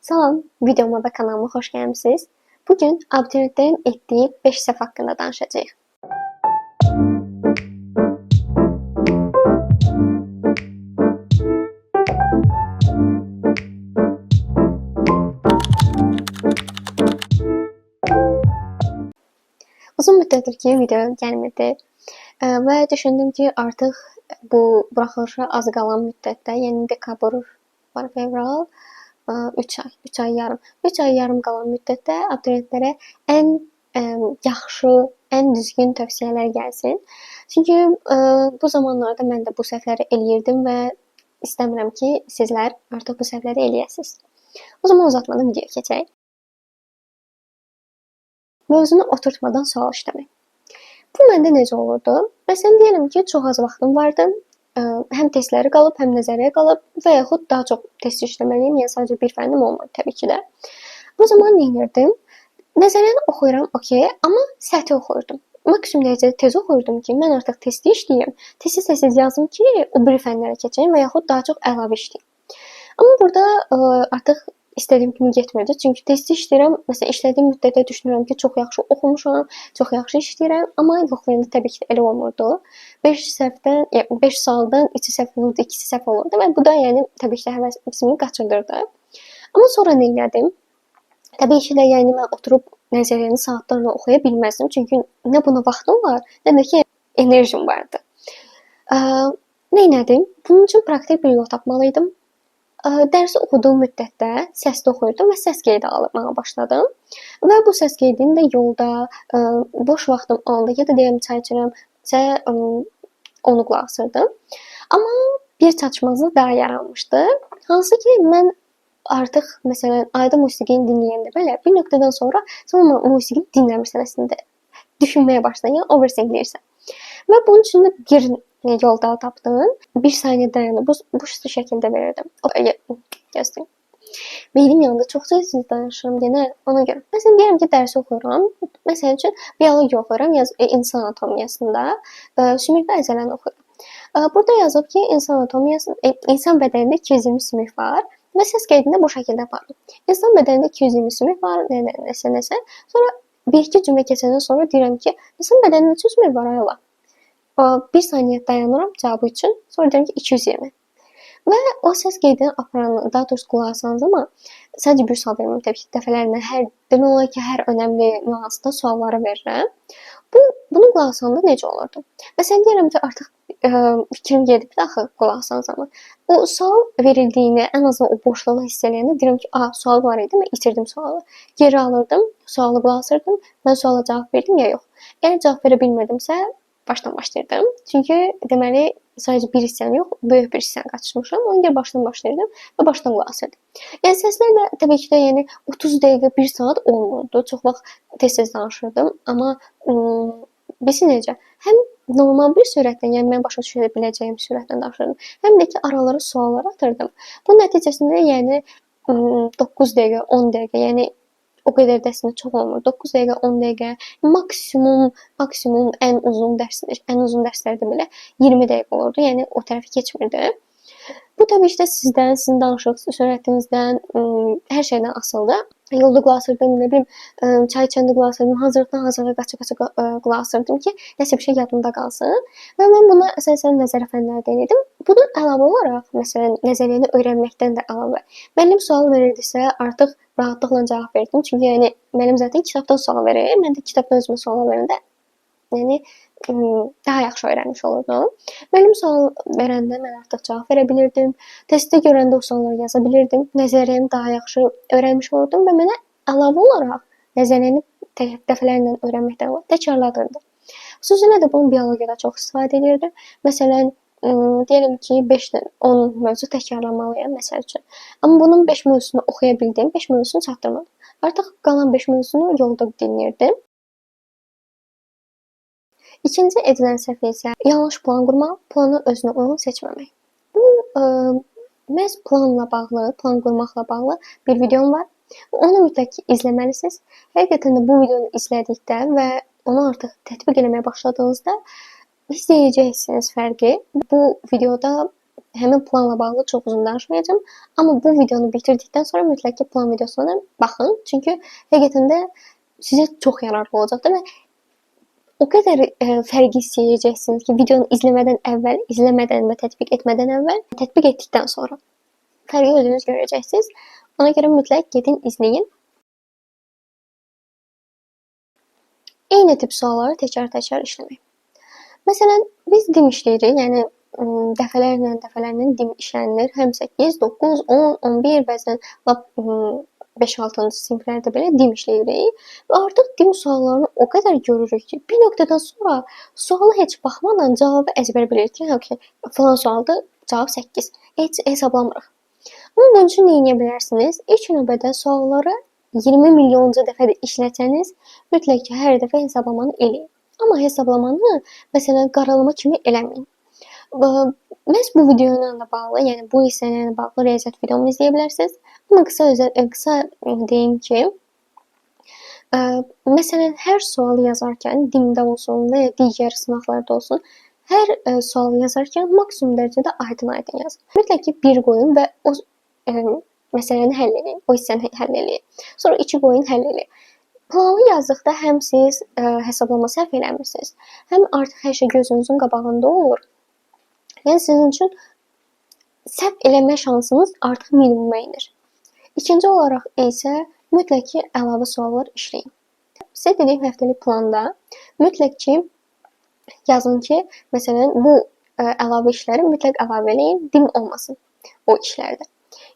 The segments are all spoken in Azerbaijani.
Salam, videoma və kanalıma xoş gəlmisiniz. Bugün abituriyentlərin etdiyi 5 səhv haqqında danışacağıq. Uzun müddətdir ki, video gəlmirdi və düşündüm ki, artıq bu buraxılışa az qalan müddətdə, yəni dekabr, fevral, 3 ay yarım. 3 ay yarım qalan müddətdə abituriyentlərə ən yaxşı, ən düzgün tövsiyələr gəlsin. Çünki bu zamanlarda mən də bu səhvləri eləyirdim və istəmirəm ki, sizlər artıq bu səhvləri eləyəsiniz. O zaman uzatmadan videoya keçək. Mövzunu oturtmadan sual işləmək. Bu məndə necə olurdu? Məsələn, deyirəm ki, çox az vaxtım vardı. Həm testləri qalıb, həm nəzəriyyə qalıb və yaxud daha çox test işləməliyim. Yəni, sadəcə bir fənnim olmur təbii ki də. Bu zaman nə edirdim? Nəzəriyyəni oxuyuram, okey, amma səthi oxuyurdum. Maksimum dərəcədə tez oxuyurdum ki, mən artıq testi işləyim. Tez yazım ki, o biri fənlərə keçəyim və yaxud daha çox əlavə işləyim. Amma burada artıq istədiyim kimi getmirdi. Çünki testi işləyirəm. Məsələn, işlədiyim müddətdə düşünürəm ki, çox yaxşı oxumuşam, çox yaxşı işləyirəm, amma yoxlayanda təbii ki, elə olmurdu. 5 sualdan 3-ü səhv olurdu, 2-si səhv olurdu və bu da yəni təbii ki, həvəsimi qaçırdırdı. Amma sonra nə etdim? Təbii ki də yəni mən oturub nəzəriyyəni saatlarla oxuya bilməzdim. Çünki nə buna vaxtım var, nə də ki enerjim vardı. Nə etdim? Bunun üçün praktik bir yol tapmalıydım. Dərsi oxuduğum müddətdə səsli oxuyurdum və səs qeydi almağa başladım. Və bu səs qeydini də yolda, boş vaxtım olanda ya da deyirəm çay içirəmsə onu qulaq asırdım. Amma bir çatışmazlıq daha yaranmışdı. Hansı ki mən artıq məsələn ayda musiqini dinləyəndə belə bir nöqtədən sonra sən musiqini dinləmirsən əslində. Düşünməyə başlayırsan, yəni overthinkləyirsən. Və bunun üçün də bir yol daha tapdım. 1 saniyə dayanıb bu şəkildə verirdim. Gözləyim. Beynim yanında çox sözsüz danışıram yenə ona görə. Məsələn, deyirəm ki, dərs oxuyuram. Məsələn üçün biologiya oxuyuram, insan anatomiyasında, sümükdə əzələni oxuyuram. Burada yazıb ki, insan bədənində 220 sümük var və səs qeydində bu şəkildə apardım. İnsan bədənində 220 sümük var, nəsə. Sonra 1-2 cümlə keçəndən sonra deyirəm ki, insan bədənində neçə sümük var ayıla? 1 saniyə dayanıram cavabı üçün. Sonra deyirəm ki, 220. Və o səs qeydini aparanı, daha doğrusu qulaq asan zaman sadəcə bir sual vermirəm. Təbii ki, dəfələrlə demək olar ki, hər önəmli nüansda sualları verirəm. Bunu qulaq asanda necə olurdu? Məsələn, deyirəm ki, artıq fikrim gedib axı qulaq asan zaman. O sual verildiyini, ən azından o boşluğu hiss eləyəndə deyirəm ki, sual var idi, mən itirdim sualı. Geri alırdım, sualı qulaq asırdım, mən suala cavab verdim ya yox. Yəni cavab verə bilmədimsə, başdan başlayırdım. Çünki deməli sadəcə bir hissəni yox, böyük bir hissəni qaçırmışam. Ona görə başdan başlayırdım və başdan qulaq asırdım. Yəni səslər də təbii ki də yəni 30 dəqiqə, 1 saat olmurdu. Çox vaxt tez-tez danışırdım, amma bilirsən necə? Həm normal bir sürətlə, yəni mən başa düşə biləcəyim sürətlə danışırdım. Həm də ki aralara suallar atırdım. Bu nəticəsində yəni 9 dəqiqə, 10 dəqiqə, yəni o qədər də əslində çox olmur. 9 dəqiqə, 10 dəqiqə, maksimum ən uzun dərslərdə belə 20 dəqiqə olurdu. Yəni o tərəfə keçmirdi. Bu təbii ki də sizdən, sizin danışıq sürətinizdən, hər şeydən asılıdır. Yolda qulaq asırdım, nə bilim, çay içəndə qulaq asırdım, hazırlığa qaça-qaça qulaq asırdım ki, nəsə bir şey yadımda qalsın. Və mən bunu əsasən nəzəri fənlərdə edirdim. Bunun əlavə olaraq, məsələn, nəzəriyyəni öyrənməkdən də əlavə. Müəllim sual verirdisə, artıq rahatlıqla cavab verdim. Çünki yəni müəllim zaten kitabdan sual verir. Mən də kitabdan özümə sual verəndə yəni daha yaxşı öyrənmiş olurdum. Müəllim sual verəndə mən artıq cavab verə bilirdim. Testdə görəndə o sualları yaza bilirdim. Nəzəriyyəni daha yaxşı öyrənmiş olurdum və mənə əlavə olaraq nəzəriyyəni dəfələrlə öyrənməkdən təkrarladırdı. Xüsusilə də bunu biologiyada çox istifadə edirdi. Məsələn, deyirəm ki, 5-dən 10 mövzu təkrarlamalıyam məsəl üçün. Amma bunun 5 mövzusunu oxuya bildim, 5 mövzusunu çatdırmadım. Artıq qalan 5 mövzusunu yolda dinləyirdim. İkinci edilən səhv isə yanlış plan qurmaq, planı özünə uyğun seçməmək. Bu məhz planla bağlı, plan qurmaqla bağlı bir videom var. Onu mütləq izləməlisiniz. Həqiqətən də bu videonu izlədikdə və onu artıq tətbiq etməyə başladığınızda hiss edəcəksiniz fərqi. Bu videoda həmin planla bağlı çox uzun danışmayacağam. Amma bu videonu bitirdikdən sonra mütləq ki plan videosuna baxın. Çünki həqiqətən də sizə çox yararlı olacaqdır və o qədər fərqi hiss edəcəksiniz ki, videonu izləmədən əvvəl, izləmədən və tətbiq etmədən əvvəl, tətbiq etdikdən sonra fərqi özünüz görəcəksiniz. Ona görə mütləq gedin izləyin. Eyni tip sualları təkrar-təkrar işləmək. Məsələn, biz dim işləyirik, yəni dəfələrlə dim işlənilir. Həm 8, 9, 10, 11, bəzən 5-6-cı siniflərdə belə dim işləyirik. Və artıq dim suallarını o qədər görürük ki, bir nöqtədən sonra sualı heç baxmadan cavabı əzbər bilirik ki, okay, falan sualda cavab 8. Heç hesablamırıq. Amma bunun üçün nə edə bilərsiniz? İlk növbədə sualları 20 milyonca dəfə də işləsəniz, mütləq ki, hər dəfə hesablamanı eləyin. Amma hesablamanı, məsələn, qaralama kimi eləməyin. Məhz bu videoyla da bağlı, yəni bu hissələrlə bağlı riyaziyyat videomu izləyə bilərsiniz. Amma qısa deyim ki, məsələn, hər sualı yazarkən, dimdə olsun və ya digər sınaqlarda olsun, hər sualı yazarkən maksimum dərəcədə aydın yazın. Mütləq ki, 1 qoyun və o məsələni həll edin, o hissəni həll edin. Sonra 2 qoyun, həll edin. Planı yazdıqda həm siz hesablama səhv eləmirsiniz, həm artıq hər şey gözünüzün qabağında olur. Yəni sizin üçün səhv eləmə şansınız artıq minimuma enir. İkinci olaraq isə mütləq ki, əlavə suallar işləyin. Sizə dediyim həftəlik planda mütləq ki, yazın ki, məsələn, bu əlavə işləri mütləq əlavə eləyin, dim olmasın o işlərdə.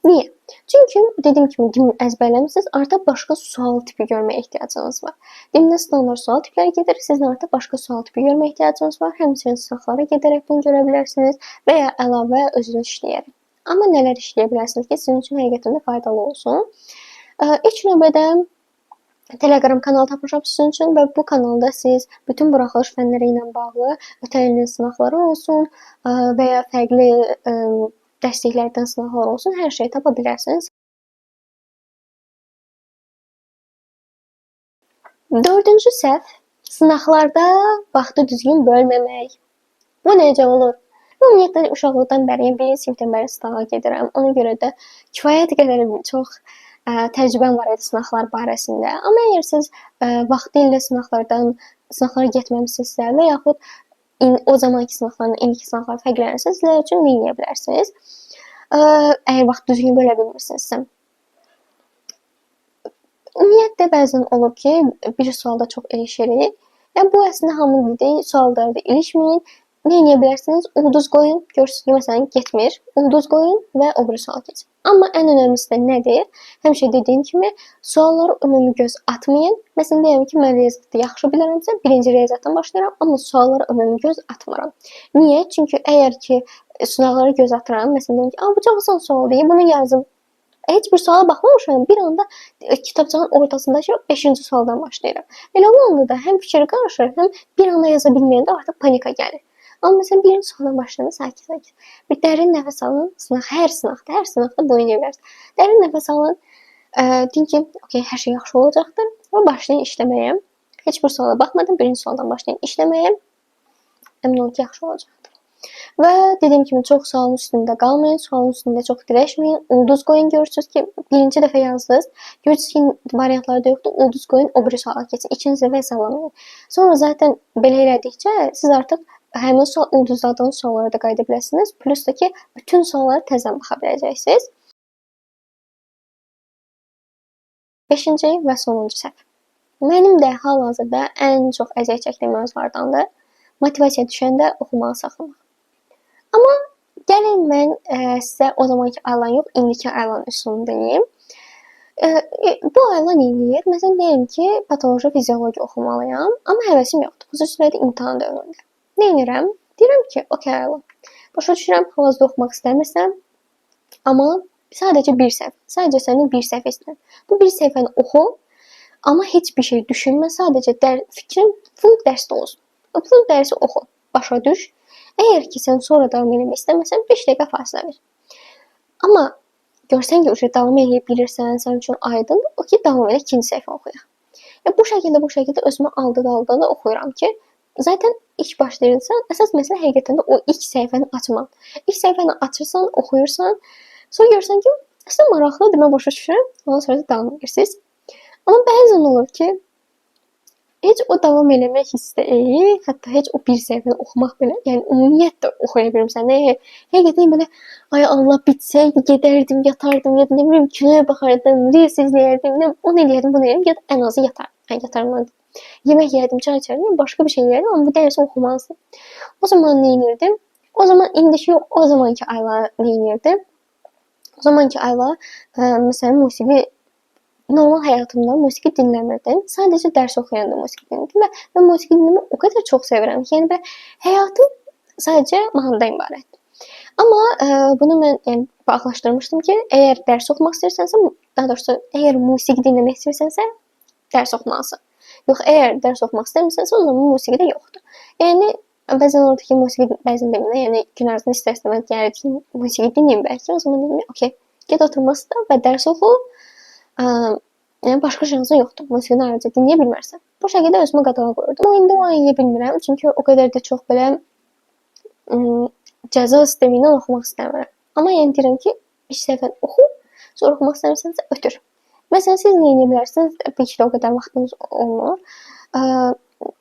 Niyə? Çünki dediyim kimi dim əzbərləmisiniz, artıq başqa sual tipi görməyə ehtiyacınız var. Dimdə standart sual tipləri gedir, sizin artıq başqa sual tipi görməyə ehtiyacınız var. Həmçinin sınaqlara gedərək bunu görə bilərsiniz və ya əlavə özünüz işləyərək. Amma nələr işləyə bilərsiniz ki, sizin üçün həqiqətən də faydalı olsun. İlk növbədə Telegram kanalı tapmışam sizin üçün və bu kanalda siz bütün buraxılış fənləri ilə bağlı ötən ilin sınaqları olsun və ya fərqli dərsliklərdən sınaqlar olsun, hər şeyi tapa bilərsiniz. 4-cü səhv sınaqlarda vaxtı düzgün bölməmək. Bu necə olur? Ümumiyyətlə uşaqlıqdan bəri, birinci sinifdən bəri sınağa gedirəm. Ona görə də kifayət qədər çox təcrübəm var idi sınaqlar barəsində. Amma əgər siz vaxtı ilə sınaqlara getməmisinizsə və yaxud o zamanki sınaqlarla indiki sınaqlar fərqlənirsə, sizlər üçün nə edə bilərsiniz? Əgər vaxt düzgün bölə bilmirsinizsə. Ümumiyyətlə bəzən olur ki, bir sualda çox ilişirik. Yəni bu əslində hamının dediyi suallarda ilişməyin. Nə edə bilərsiniz? Ulduz qoyun. Görürsünüz ki, məsələn, getmir. Ulduz qoyun və o biri sual keçin. Amma ən önəmlisi də nədir? Həmişə dediyim kimi, sualları ümumi göz atmayın. Məsələn, deyəm ki, mən riyaziyyatı yaxşı bilirəmsə, birinci riyaziyyatdan başlayıram, amma suallara ümumi göz atmıram. Niyə? Çünki əgər ki, sınaqlara göz atıram, məsələn, deyim ki, bu çox asan sual deyil, bunu yazım. Heç bir suala baxmamışam, bir anda kitabçanın ortasındakı 5-ci sualdan başlayıram. Elə olanda da həm fikir qarışır, həm bir anda yaza bilməyəndə artıq panika gəlir. Amma məsələn, birinci sualdan başlayın, sakit-sakit. Bir dərin nəfəs alın, hər sınaqda bunu edə bilərsiniz. Dərin nəfəs alın, deyin ki, okay, hər şey yaxşı olacaqdır və başlayın işləməyə. Heç bir suala baxmadan birinci sualdan başlayın işləməyə. Əmin olun ki, yaxşı olacaqdır. Və dediyim kimi, çox sualın üstündə qalmayın, sualın üstündə çox dirəşməyin. Ulduz qoyun, görürsünüz ki, birinci dəfə yazdınız. Görürsünüz ki, variantlarda yoxdur, ulduz qoyun, o biri suala keçin. İkinci dəfə hesablamayın. Sonra zaten belə elədikcə, siz artıq həmin ulduzladığınız suallara da qayıda biləsiniz. Plus da ki, bütün suallara təzən baxa biləcəksiniz. 5-ci və sonuncu səhv. Mənim də hal-hazırda ən çox əziyyət çəkdiyim mövzulardandır. Motivasiya düşəndə oxumağı saxlamaq. Amma gəlin mən sizə o zamanki aylan yox, indiki aylan üsulunu deyim. Bu aylan eləyir. Məsələn, deyim ki, patoloji fiziologiya oxumalıyam, amma həvəsim yoxdur. Xüsusilə imtahan dövründə. Nə edirəm? Deyirəm ki, okey aylan. Başa düşürəm, hal-hazırda oxumaq istəmirsən, amma sadəcə bir səhv. Sadəcə sənin bir səhv istəyirəm. Bu bir səhvəni oxu, amma heç bir şey düşünmə, sadəcə fikrin full dərsdə olsun. Full dərsi oxu, başa düş. Əgər ki, sən sonra davam eləmək istəməsən, 5 dəqiqə fasilə ver. Amma görsən ki, davam eləyə bilirsən, sən üçün aydındır, o ki, davam elə ikinci səhvə oxuyaq. Bu şəkildə özümə aldı oxuyuram ki, Zaten ilk başlayırsan, əsas məsələ həqiqətən də o ilk səhifəni açmaq. İlk səhifəni açırsan, oxuyursan, sonra görürsən ki, əslində maraqlıdır, mən başa düşürəm, ondan sonra da davam edirsiniz. Amma bəzən olur ki, heç o davam eləmək istəyi, hətta heç o bir səhifəni oxumaq belə, yəni ümumiyyətlə oxuya bilmirsən. Həqiqətən belə ay Allah bitsəydi, gedərdim, yatardım, ya da nə bilim kinoya baxardım, reels izləyərdim, onu eləyərdim, bunu eləyərdim, ya da ən azı yatardım. Yəni yatarmadım. Yemək yerdim, çay içərdim, başqa bir şey yerdim, amma bu dərsi oxumazdım. O zaman nə edirdim? O zaman indiki yox, o zamanki Ayla nə edirdi? O zamanki Ayla məsələn musiqi normal həyatımda musiqi dinləmirdim. Sadəcə dərs oxuyanda musiqi dinlədim və mən musiqi dinləməyi o qədər çox sevirəm ki, yəni həyatım sadəcə mahnıdan ibarətdir. Amma bunu mən yəni bağlaşdırmışdım ki, əgər dərs oxumaq istəyirsənsə, daha doğrusu əgər musiqi dinləmək istəyirsənsə, dərs oxumalısan. Yox, əgər dərs oxumaq istəmirsənsə, o zaman musiqi də yoxdur. Yəni bəzən olurdu ki, musiqi bəzən belə, yəni gün ərzində istər-istəməz gəlir ki, musiqi dinləyim bəlkə. O zaman dedim, okey, get oturmasın və dərs oxu. Yəni başqa şansın yoxdur. Musiqini ayrıca dinləyə bilmərsən. Bu şəkildə özümə qadağa qoyurdum. O indi o an eləyə bilmirəm, çünki o qədər də çox belə cəza sistemi ilə oxumaq istəmirəm. Amma yəni deyirəm ki, bir səhifəni oxu, sonra oxumaq istəmirsənsə ötür. Məsələn, siz nə edə bilərsiniz? Bir ki, o qədər vaxtınız olmur.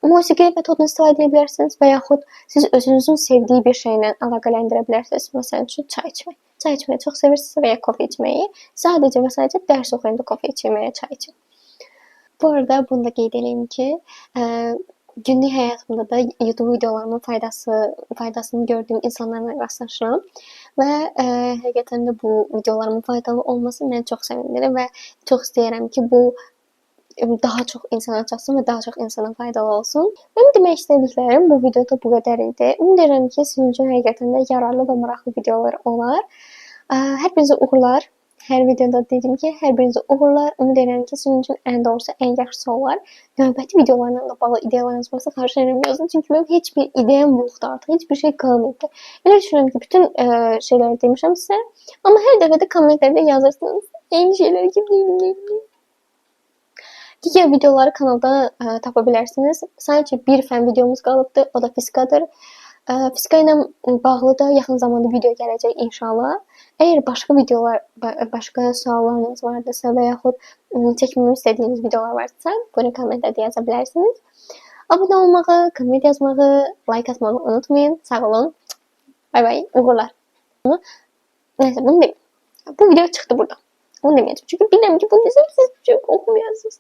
Musiqi metodunu istifadə edə bilərsiniz və yaxud siz özünüzün sevdiyi bir şeylə əlaqələndirə bilərsiniz. Məsələn üçün, çay içmək. Çay içməyi çox sevirsinizsə və ya kofe içməyi, sadəcə və sadəcə dərs oxuyanda kofe içməyə, çay için. Bu arada bunu da qeyd edeyim ki, günlük həyatımda da YouTube videolarımın faydasını gördüyüm insanlarla rastlaşıram və həqiqətən də bu videolarımın faydalı olması məni çox sevindirir və çox istəyirəm ki, bu daha çox insana çatsın və daha çox insana faydalı olsun. Mənim demək istədiklərim bu videoda bu qədər idi. Ümid edirəm ki, sizin üçün həqiqətən də yararlı və maraqlı videolar olar. Hər birinizə uğurlar. Hər videoda dedim ki, hər birinizə uğurlar. Ümid edirəm ki, sizin üçün ən doğrusu ən yaxşısı olar. Növbəti videolarla da bağlı ideyalarınız varsa xahişenim yazın. Çünki mənim heç bir ideyam yoxdur artıq. Heç bir şey qalmayıbdı. Elə düşünürəm ki, bütün şeyləri demişəm sizə. Amma hər dəfə də kommentlərdə yazırsınız. Eyni şeyləri ki, deyim. Digər videoları kanalda tapa bilərsiniz. Sadəcə bir fən videomuz qalıbdır, o da fizikadır. Fizika ilə bağlı da yaxın zamanda video gələcək inşallah. Əgər başqa videolar, başqa suallarınız varsa və yaxud çəkməyimi istədiyiniz videolar varsa, bunu kommentlərdə yaza bilərsiniz. Abunə olmağı, komment yazmağı, like atmağı unutmayın. Sağ olun. Bay bay, uğurlar. Neyse, bunu demeyim. Bu video çıxdı burada. Onu deməyəcəm. Çünki bilirəm ki, bunu desəm siz oxumayasınız.